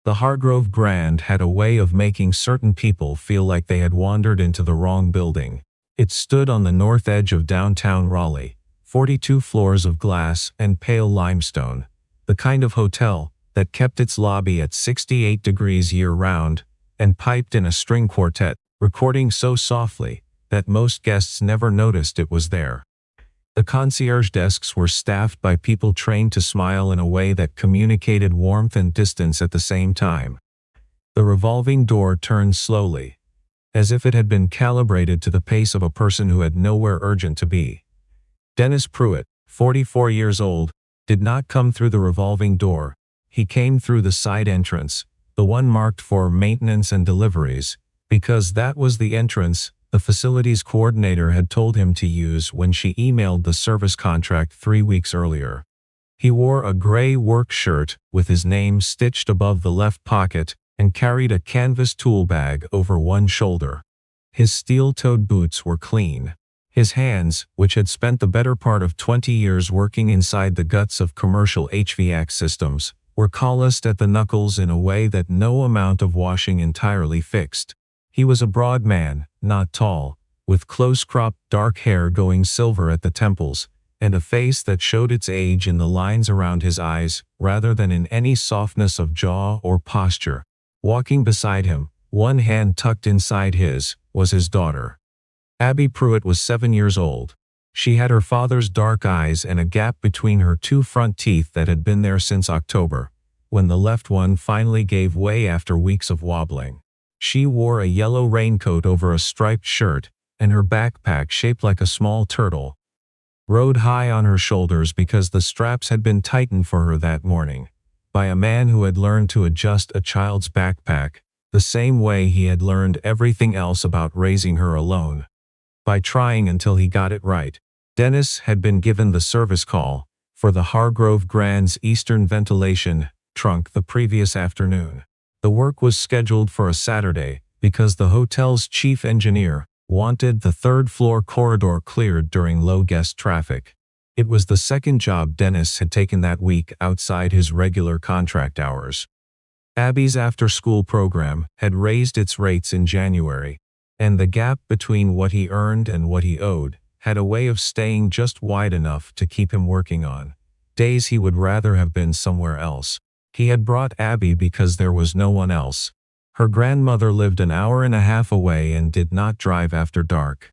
The Hargrove Grand had a way of making certain people feel like they had wandered into the wrong building. It stood on the north edge of downtown Raleigh, 42 floors of glass and pale limestone, the kind of hotel that kept its lobby at 68 degrees year-round and piped in a string quartet, recording so softly that most guests never noticed it was there. The concierge desks were staffed by people trained to smile in a way that communicated warmth and distance at the same time. The revolving door turned slowly, as if it had been calibrated to the pace of a person who had nowhere urgent to be. Dennis Pruitt, 44 years old, did not come through the revolving door. He came through the side entrance, the one marked for maintenance and deliveries, because that was the entrance the facilities coordinator had told him to use when she emailed the service contract 3 weeks earlier. He wore a gray work shirt with his name stitched above the left pocket and carried a canvas tool bag over one shoulder. His steel-toed boots were clean. His hands, which had spent the better part of 20 years working inside the guts of commercial HVAC systems, were calloused at the knuckles in a way that no amount of washing entirely fixed. He was a broad man, not tall, with close-cropped dark hair going silver at the temples, and a face that showed its age in the lines around his eyes rather than in any softness of jaw or posture. Walking beside him, one hand tucked inside his, was his daughter. Abby Pruitt was 7 years old. She had her father's dark eyes and a gap between her two front teeth that had been there since October, when the left one finally gave way after weeks of wobbling. She wore a yellow raincoat over a striped shirt, and her backpack, shaped like a small turtle, rode high on her shoulders because the straps had been tightened for her that morning by a man who had learned to adjust a child's backpack the same way he had learned everything else about raising her alone, by trying until he got it right. Dennis had been given the service call for the Hargrove Grand's eastern ventilation trunk the previous afternoon. The work was scheduled for a Saturday because the hotel's chief engineer wanted the third-floor corridor cleared during low guest traffic. It was the second job Dennis had taken that week outside his regular contract hours. Abby's after-school program had raised its rates in January, and the gap between what he earned and what he owed had a way of staying just wide enough to keep him working on days he would rather have been somewhere else. He had brought Abby because there was no one else. Her grandmother lived an hour and a half away and did not drive after dark.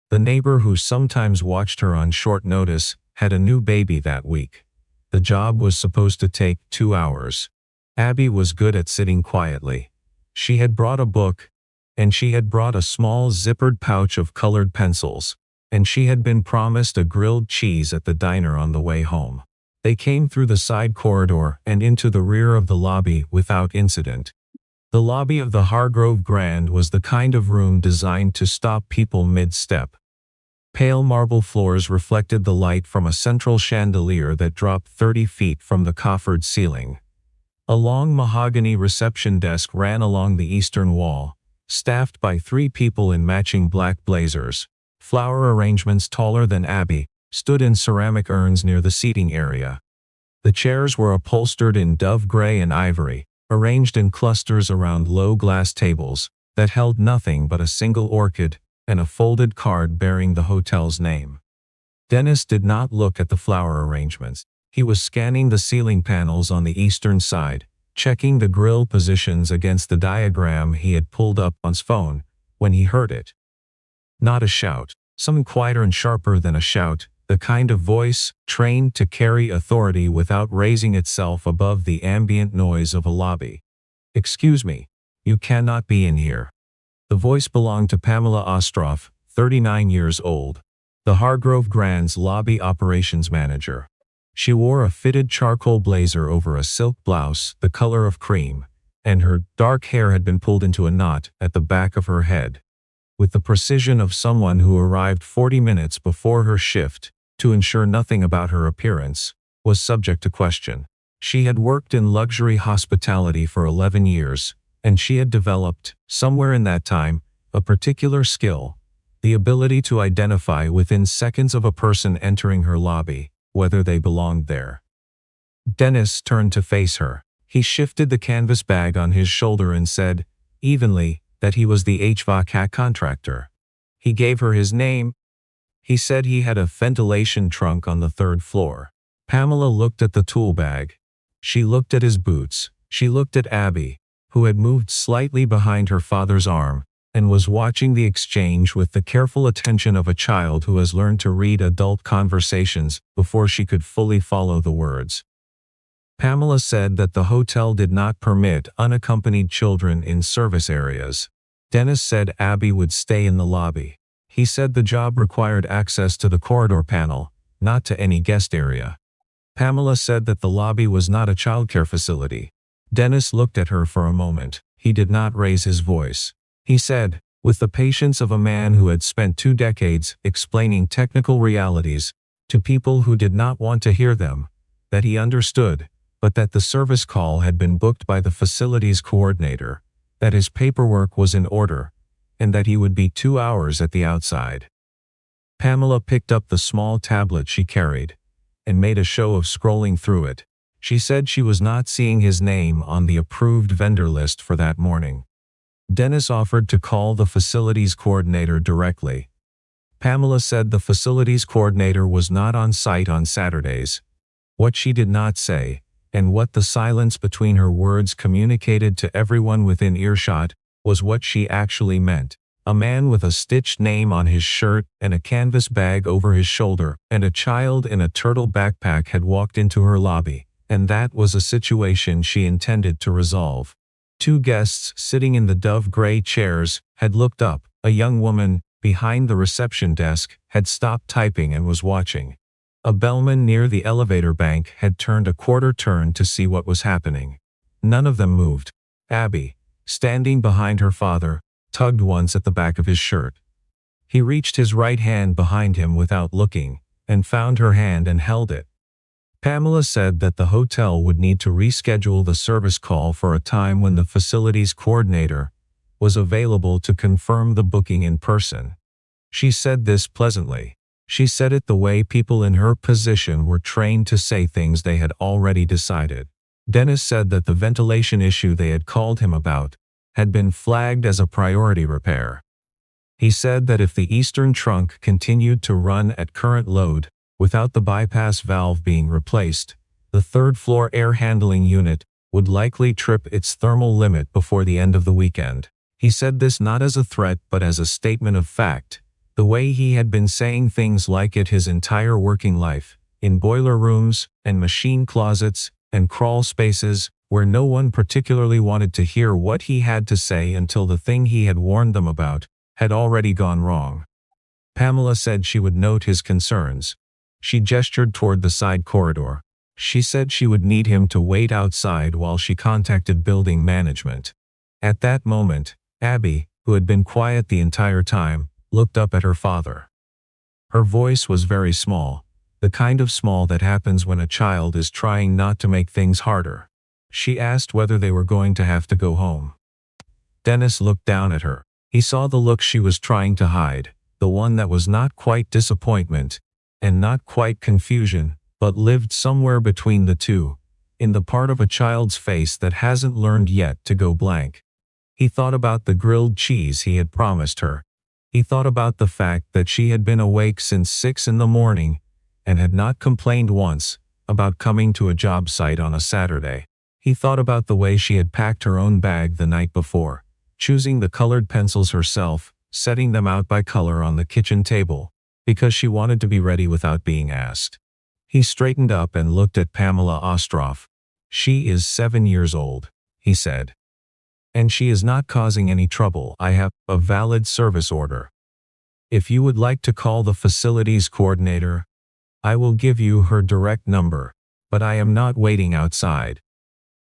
The neighbor who sometimes watched her on short notice had a new baby that week. The job was supposed to take 2 hours. Abby was good at sitting quietly. She had brought a book, and she had brought a small zippered pouch of colored pencils, and she had been promised a grilled cheese at the diner on the way home. They came through the side corridor and into the rear of the lobby without incident. The lobby of the Hargrove Grand was the kind of room designed to stop people mid-step. Pale marble floors reflected the light from a central chandelier that dropped 30 feet from the coffered ceiling. A long mahogany reception desk ran along the eastern wall, staffed by 3 people in matching black blazers. Flower arrangements taller than Abby stood in ceramic urns near the seating area. The chairs were upholstered in dove gray and ivory, arranged in clusters around low glass tables that held nothing but a single orchid and a folded card bearing the hotel's name. Dennis did not look at the flower arrangements. He was scanning the ceiling panels on the eastern side, checking the grill positions against the diagram he had pulled up on his phone, when he heard it. Not a shout, something quieter and sharper than a shout, the kind of voice trained to carry authority without raising itself above the ambient noise of a lobby. "Excuse me, you cannot be in here." The voice belonged to Pamela Ostroff, 39 years old, the Hargrove Grand's lobby operations manager. She wore a fitted charcoal blazer over a silk blouse the color of cream, and her dark hair had been pulled into a knot at the back of her head. With the precision of someone who arrived 40 minutes before her shift, to ensure nothing about her appearance was subject to question. She had worked in luxury hospitality for 11 years, and she had developed, somewhere in that time, a particular skill, the ability to identify within seconds of a person entering her lobby, whether they belonged there. Dennis turned to face her. He shifted the canvas bag on his shoulder and said, evenly, that he was the HVAC contractor. He gave her his name. He said he had a ventilation trunk on the 3rd floor. Pamela looked at the tool bag. She looked at his boots. She looked at Abby, who had moved slightly behind her father's arm, and was watching the exchange with the careful attention of a child who has learned to read adult conversations before she could fully follow the words. Pamela said that the hotel did not permit unaccompanied children in service areas. Dennis said Abby would stay in the lobby. He said the job required access to the corridor panel, not to any guest area. Pamela said that the lobby was not a childcare facility. Dennis looked at her for a moment. He did not raise his voice. He said, with the patience of a man who had spent 2 decades explaining technical realities to people who did not want to hear them, that he understood, but that the service call had been booked by the facilities coordinator, that his paperwork was in order, and that he would be 2 hours at the outside. Pamela picked up the small tablet she carried and made a show of scrolling through it. She said she was not seeing his name on the approved vendor list for that morning. Dennis offered to call the facilities coordinator directly. Pamela said the facilities coordinator was not on site on Saturdays. What she did not say, and what the silence between her words communicated to everyone within earshot, was what she actually meant. A man with a stitched name on his shirt and a canvas bag over his shoulder and a child in a turtle backpack had walked into her lobby, and that was a situation she intended to resolve. 2 guests sitting in the dove gray chairs had looked up. A young woman, behind the reception desk, had stopped typing and was watching. A bellman near the elevator bank had turned a quarter turn to see what was happening. None of them moved. Abby, standing behind her father, tugged once at the back of his shirt. He reached his right hand behind him without looking, and found her hand and held it. Pamela said that the hotel would need to reschedule the service call for a time when the facilities coordinator was available to confirm the booking in person. She said this pleasantly. She said it the way people in her position were trained to say things they had already decided. Dennis said that the ventilation issue they had called him about had been flagged as a priority repair. He said that if the eastern trunk continued to run at current load, without the bypass valve being replaced, the 3rd floor air handling unit would likely trip its thermal limit before the end of the weekend. He said this not as a threat but as a statement of fact, the way he had been saying things like it his entire working life, in boiler rooms and machine closets and crawl spaces, where no one particularly wanted to hear what he had to say until the thing he had warned them about had already gone wrong. Pamela said she would note his concerns. She gestured toward the side corridor. She said she would need him to wait outside while she contacted building management. At that moment, Abby, who had been quiet the entire time, looked up at her father. Her voice was very small, the kind of small that happens when a child is trying not to make things harder. She asked whether they were going to have to go home. Dennis looked down at her. He saw the look she was trying to hide, the one that was not quite disappointment, and not quite confusion, but lived somewhere between the two, in the part of a child's face that hasn't learned yet to go blank. He thought about the grilled cheese he had promised her. He thought about the fact that she had been awake since 6 in the morning, and had not complained once about coming to a job site on a Saturday. He thought about the way she had packed her own bag the night before, choosing the colored pencils herself, setting them out by color on the kitchen table, because she wanted to be ready without being asked. He straightened up and looked at Pamela Ostroff. She is 7 years old, he said. And she is not causing any trouble. I have a valid service order. If you would like to call the facilities coordinator, I will give you her direct number, but I am not waiting outside.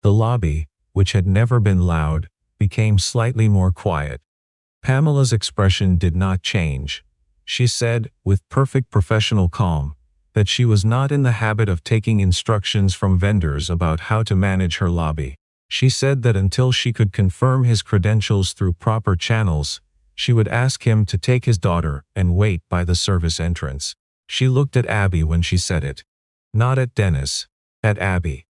The lobby, which had never been loud, became slightly more quiet. Pamela's expression did not change. She said, with perfect professional calm, that she was not in the habit of taking instructions from vendors about how to manage her lobby. She said that until she could confirm his credentials through proper channels, she would ask him to take his daughter and wait by the service entrance. She looked at Abby when she said it. Not at Dennis, at Abby.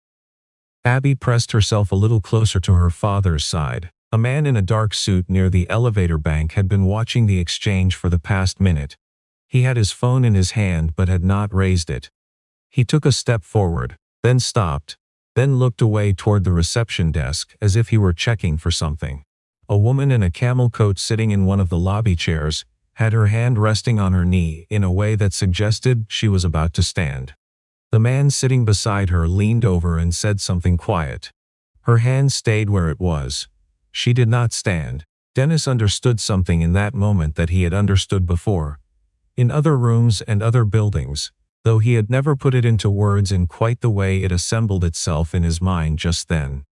Abby pressed herself a little closer to her father's side. A man in a dark suit near the elevator bank had been watching the exchange for the past minute. He had his phone in his hand but had not raised it. He took a step forward, then stopped, then looked away toward the reception desk as if he were checking for something. A woman in a camel coat sitting in one of the lobby chairs had her hand resting on her knee in a way that suggested she was about to stand. The man sitting beside her leaned over and said something quiet. Her hand stayed where it was. She did not stand. Dennis understood something in that moment that he had understood before. In other rooms and other buildings, though he had never put it into words in quite the way it assembled itself in his mind just then.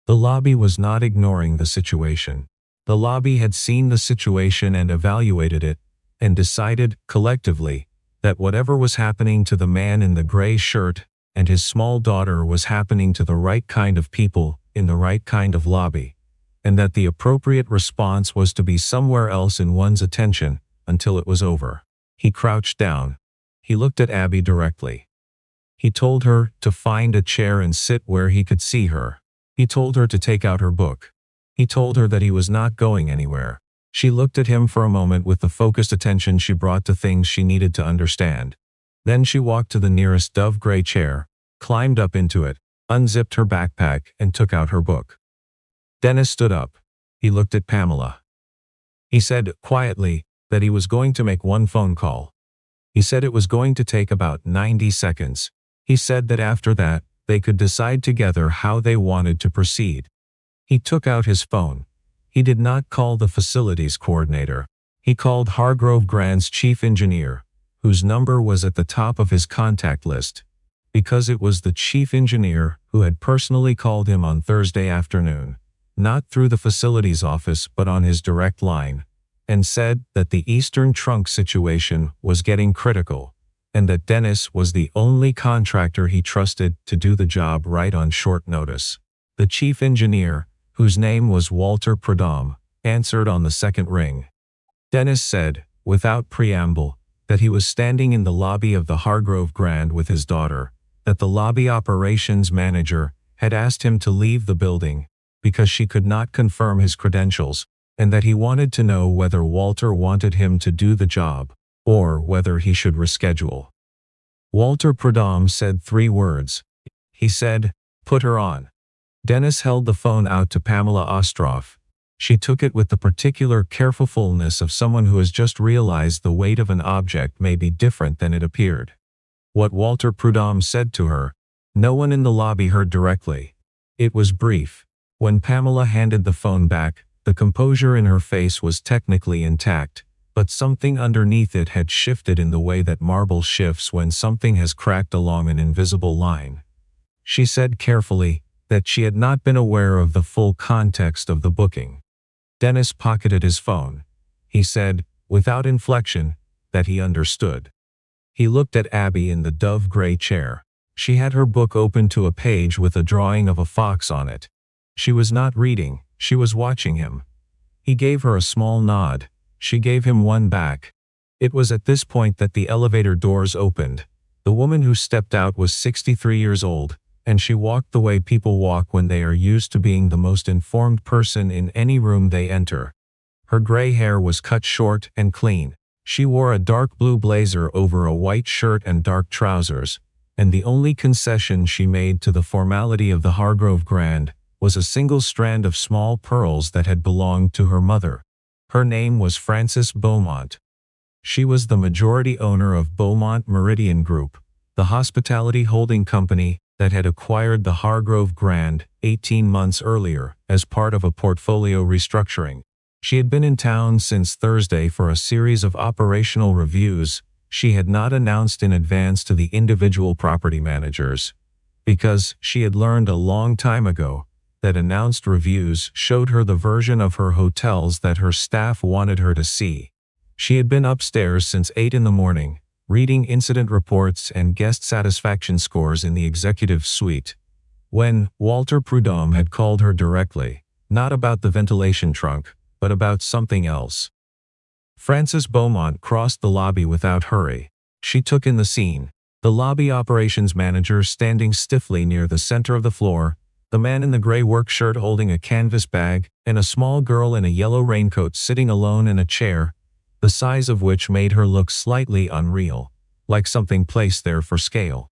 The lobby was not ignoring the situation. The lobby had seen the situation and evaluated it, and decided, collectively, that whatever was happening to the man in the gray shirt and his small daughter was happening to the right kind of people in the right kind of lobby, and that the appropriate response was to be somewhere else in one's attention until it was over. He crouched down. He looked at Abby directly. He told her to find a chair and sit where he could see her. He told her to take out her book. He told her that he was not going anywhere. She looked at him for a moment with the focused attention she brought to things she needed to understand. Then she walked to the nearest dove gray chair, climbed up into it, unzipped her backpack, and took out her book. Dennis stood up. He looked at Pamela. He said, quietly, that he was going to make one phone call. He said it was going to take about 90 seconds. He said that after that, they could decide together how they wanted to proceed. He took out his phone. He did not call the facilities coordinator. He called Hargrove Grand's chief engineer, whose number was at the top of his contact list, because it was the chief engineer who had personally called him on Thursday afternoon, not through the facilities office but on his direct line, and said that the Eastern Trunk situation was getting critical, and that Dennis was the only contractor he trusted to do the job right on short notice. The chief engineer, whose name was Walter Prudhomme, answered on the second ring. Dennis said, without preamble, that he was standing in the lobby of the Hargrove Grand with his daughter, that the lobby operations manager had asked him to leave the building because she could not confirm his credentials, and that he wanted to know whether Walter wanted him to do the job, or whether he should reschedule. Walter Prudhomme said 3 words. He said, "Put her on." Dennis held the phone out to Pamela Ostroff. She took it with the particular carefulness of someone who has just realized the weight of an object may be different than it appeared. What Walter Prudhomme said to her, no one in the lobby heard directly. It was brief. When Pamela handed the phone back, the composure in her face was technically intact, but something underneath it had shifted in the way that marble shifts when something has cracked along an invisible line. She said carefully that she had not been aware of the full context of the booking. Dennis pocketed his phone. He said, without inflection, that he understood. He looked at Abby in the dove gray chair. She had her book open to a page with a drawing of a fox on it. She was not reading, she was watching him. He gave her a small nod. She gave him one back. It was at this point that the elevator doors opened. The woman who stepped out was 63 years old, and she walked the way people walk when they are used to being the most informed person in any room they enter. Her gray hair was cut short and clean. She wore a dark blue blazer over a white shirt and dark trousers, and the only concession she made to the formality of the Hargrove Grand was a single strand of small pearls that had belonged to her mother. Her name was Frances Beaumont. She was the majority owner of Beaumont Meridian Group, the hospitality holding company that had acquired the Hargrove Grand 18 months earlier as part of a portfolio restructuring. She had been in town since Thursday for a series of operational reviews she had not announced in advance to the individual property managers, because she had learned a long time ago that announced reviews showed her the version of her hotels that her staff wanted her to see. She had been upstairs since 8 in the morning, reading incident reports and guest satisfaction scores in the executive suite, when Walter Prudhomme had called her directly, not about the ventilation trunk, but about something else. Frances Beaumont crossed the lobby without hurry. She took in the scene. The lobby operations manager standing stiffly near the center of the floor, the man in the gray work shirt holding a canvas bag, and a small girl in a yellow raincoat sitting alone in a chair, the size of which made her look slightly unreal, like something placed there for scale.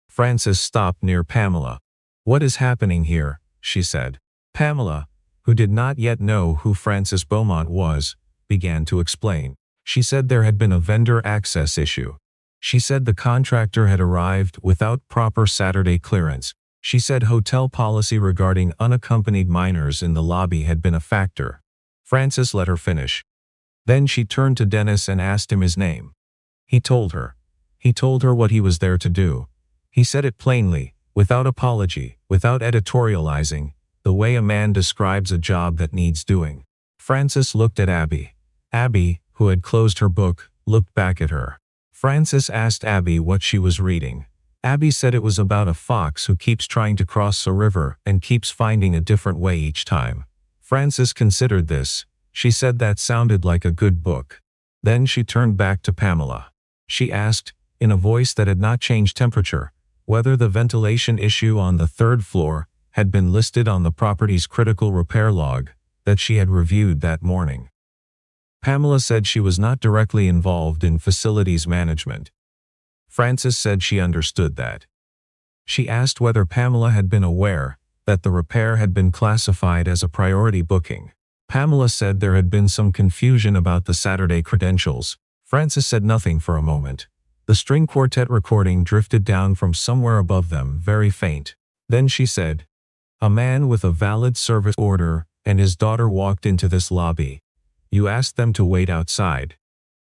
Frances stopped near Pamela. "What is happening here?" she said. Pamela, who did not yet know who Frances Beaumont was, began to explain. She said there had been a vendor access issue. She said the contractor had arrived without proper Saturday clearance. She said hotel policy regarding unaccompanied minors in the lobby had been a factor. Frances let her finish. Then she turned to Dennis and asked him his name. He told her. He told her what he was there to do. He said it plainly, without apology, without editorializing, the way a man describes a job that needs doing. Frances looked at Abby. Abby, who had closed her book, looked back at her. Frances asked Abby what she was reading. Abby said it was about a fox who keeps trying to cross a river and keeps finding a different way each time. Frances considered this. She said that sounded like a good book. Then she turned back to Pamela. She asked, in a voice that had not changed temperature, whether the ventilation issue on the third floor had been listed on the property's critical repair log that she had reviewed that morning. Pamela said she was not directly involved in facilities management. Frances said she understood that. She asked whether Pamela had been aware that the repair had been classified as a priority booking. Pamela said there had been some confusion about the Saturday credentials. Frances said nothing for a moment. The string quartet recording drifted down from somewhere above them, very faint. Then she said, "A man with a valid service order and his daughter walked into this lobby. You asked them to wait outside."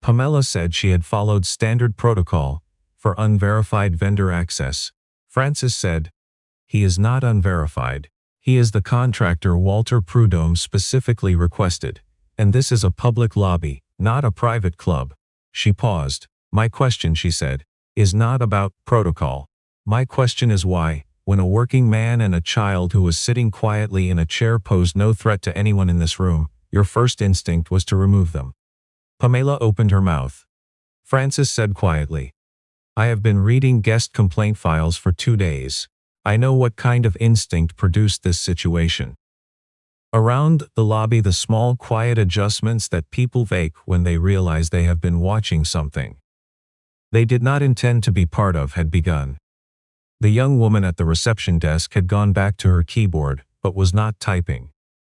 Pamela said she had followed standard protocol for unverified vendor access. Frances said, "He is not unverified. He is the contractor Walter Prudhomme specifically requested, and this is a public lobby, not a private club." She paused. "My question," she said, "is not about protocol. My question is why, when a working man and a child who was sitting quietly in a chair posed no threat to anyone in this room, your first instinct was to remove them." Pamela opened her mouth. Frances said quietly, "I have been reading guest complaint files for 2 days. I know what kind of instinct produced this situation." Around the lobby, the small quiet adjustments that people make when they realize they have been watching something they did not intend to be part of had begun. The young woman at the reception desk had gone back to her keyboard, but was not typing.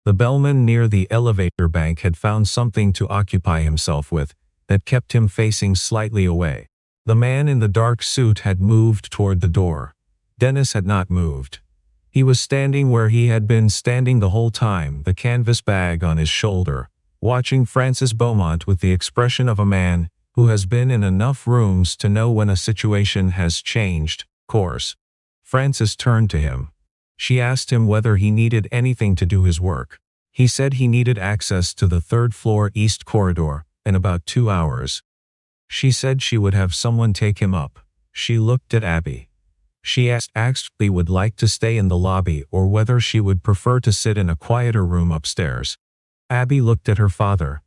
The bellman near the elevator bank had found something to occupy himself with that kept him facing slightly away. The man in the dark suit had moved toward the door. Dennis had not moved. He was standing where he had been standing the whole time, the canvas bag on his shoulder, watching Frances Beaumont with the expression of a man who has been in enough rooms to know when a situation has changed course. Frances turned to him. She asked him whether he needed anything to do his work. He said he needed access to the third-floor east corridor in about 2 hours. She said she would have someone take him up. She looked at Abby. She asked if he would like to stay in the lobby or whether she would prefer to sit in a quieter room upstairs. Abby looked at her father.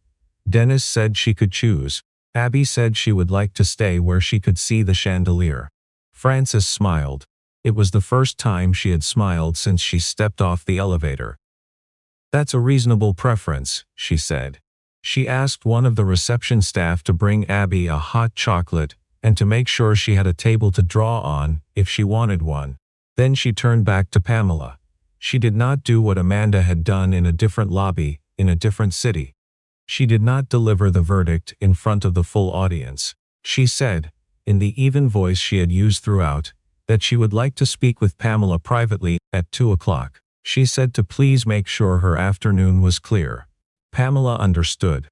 Dennis said she could choose. Abby said she would like to stay where she could see the chandelier. Frances smiled. It was the first time she had smiled since she stepped off the elevator. "That's a reasonable preference," she said. She asked one of the reception staff to bring Abby a hot chocolate and to make sure she had a table to draw on if she wanted one. Then she turned back to Pamela. She did not do what Amanda had done in a different lobby, in a different city. She did not deliver the verdict in front of the full audience. She said, in the even voice she had used throughout, that she would like to speak with Pamela privately at 2 o'clock. She said to please make sure her afternoon was clear. Pamela understood.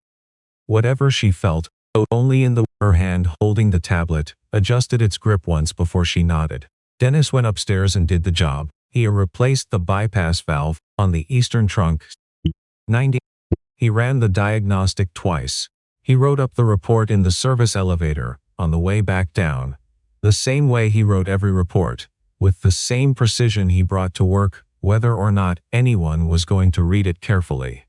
Whatever she felt, only in her hand holding the tablet, adjusted its grip once before she nodded. Dennis went upstairs and did the job. He replaced the bypass valve on the eastern trunk. 90. He ran the diagnostic twice. He wrote up the report in the service elevator on the way back down. The same way he wrote every report, with the same precision he brought to work, whether or not anyone was going to read it carefully.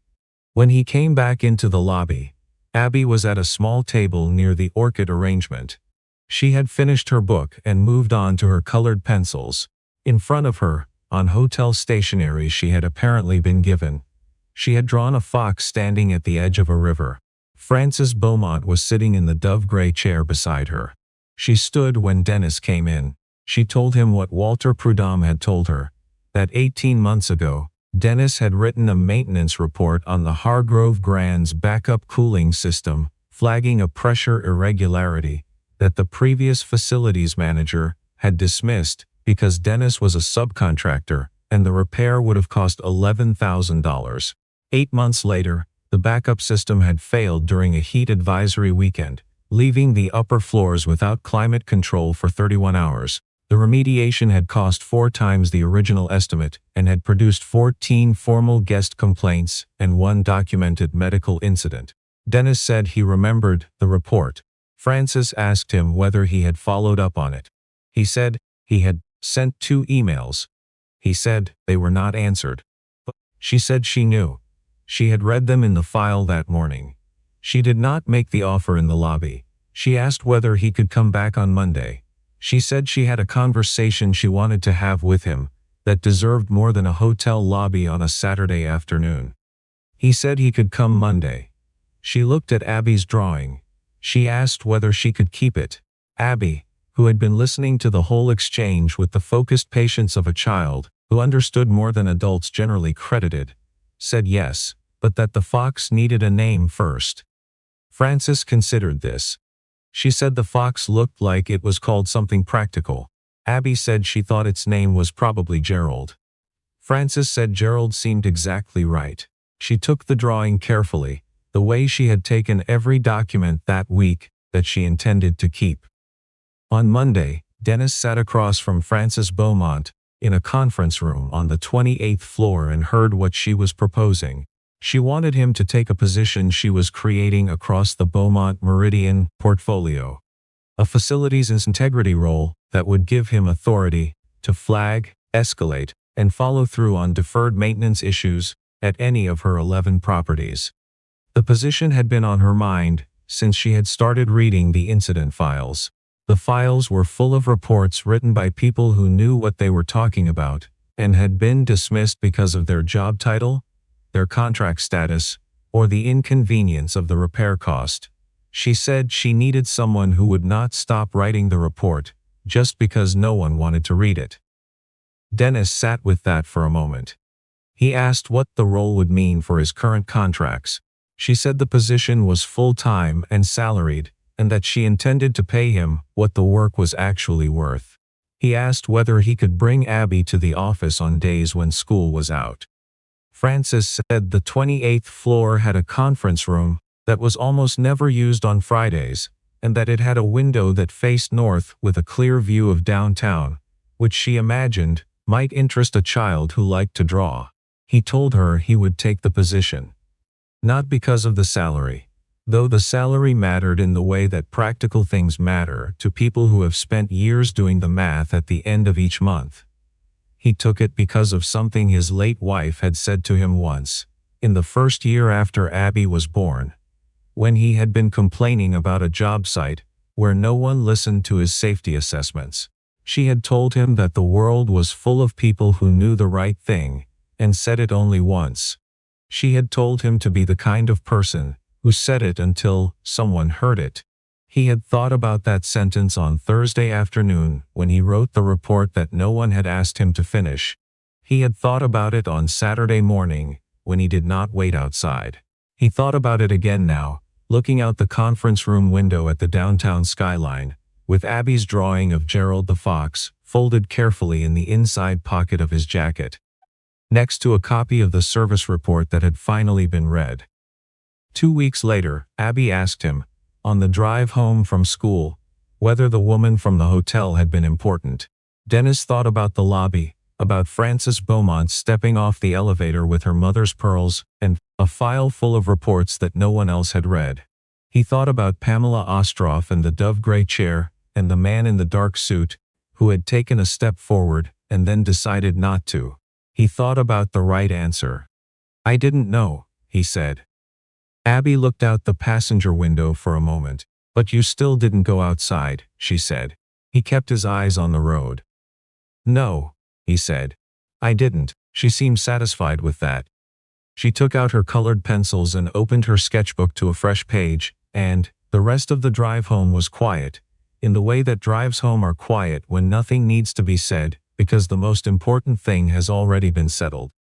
When he came back into the lobby, Abby was at a small table near the orchid arrangement. She had finished her book and moved on to her colored pencils. In front of her, on hotel stationery she had apparently been given, she had drawn a fox standing at the edge of a river. Frances Beaumont was sitting in the dove-gray chair beside her. She stood when Dennis came in. She told him what Walter Prudhomme had told her, that 18 months ago, Dennis had written a maintenance report on the Hargrove Grand's backup cooling system, flagging a pressure irregularity that the previous facilities manager had dismissed because Dennis was a subcontractor and the repair would have cost $11,000. 8 months later, the backup system had failed during a heat advisory weekend, leaving the upper floors without climate control for 31 hours. The remediation had cost 4 times the original estimate and had produced 14 formal guest complaints and 1 documented medical incident. Dennis said he remembered the report. Frances asked him whether he had followed up on it. He said he had sent 2 emails. He said they were not answered. But she said she knew. She had read them in the file that morning. She did not make the offer in the lobby. She asked whether he could come back on Monday. She said she had a conversation she wanted to have with him that deserved more than a hotel lobby on a Saturday afternoon. He said he could come Monday. She looked at Abby's drawing. She asked whether she could keep it. Abby, who had been listening to the whole exchange with the focused patience of a child who understood more than adults generally credited, said yes, but that the fox needed a name first. Frances considered this. She said the fox looked like it was called something practical. Abby said she thought its name was probably Gerald. Frances said Gerald seemed exactly right. She took the drawing carefully, the way she had taken every document that week that she intended to keep. On Monday, Dennis sat across from Frances Beaumont in a conference room on the 28th floor and heard what she was proposing. She wanted him to take a position she was creating across the Beaumont Meridian portfolio, a facilities integrity role that would give him authority to flag, escalate, and follow through on deferred maintenance issues at any of her 11 properties. The position had been on her mind since she had started reading the incident files. The files were full of reports written by people who knew what they were talking about and had been dismissed because of their job title, their contract status, or the inconvenience of the repair cost. She said she needed someone who would not stop writing the report just because no one wanted to read it. Dennis sat with that for a moment. He asked what the role would mean for his current contracts. She said the position was full-time and salaried, and that she intended to pay him what the work was actually worth. He asked whether he could bring Abby to the office on days when school was out. Frances said the 28th floor had a conference room that was almost never used on Fridays, and that it had a window that faced north with a clear view of downtown, which she imagined might interest a child who liked to draw. He told her he would take the position. Not because of the salary, though the salary mattered in the way that practical things matter to people who have spent years doing the math at the end of each month. He took it because of something his late wife had said to him once, in the first year after Abby was born, when he had been complaining about a job site where no one listened to his safety assessments. She had told him that the world was full of people who knew the right thing and said it only once. She had told him to be the kind of person who said it until someone heard it. He had thought about that sentence on Thursday afternoon when he wrote the report that no one had asked him to finish. He had thought about it on Saturday morning when he did not wait outside. He thought about it again now, looking out the conference room window at the downtown skyline, with Abby's drawing of Gerald the fox folded carefully in the inside pocket of his jacket, next to a copy of the service report that had finally been read. 2 weeks later, Abby asked him, on the drive home from school, whether the woman from the hotel had been important. Dennis thought about the lobby, about Frances Beaumont stepping off the elevator with her mother's pearls, and a file full of reports that no one else had read. He thought about Pamela Ostroff and the dove-gray chair, and the man in the dark suit, who had taken a step forward and then decided not to. He thought about the right answer. "I didn't know," he said. Abby looked out the passenger window for a moment. But you still didn't go outside, she said. He kept his eyes on the road. No, he said. I didn't. She seemed satisfied with that. She took out her colored pencils and opened her sketchbook to a fresh page, and the rest of the drive home was quiet, in the way that drives home are quiet when nothing needs to be said, because the most important thing has already been settled.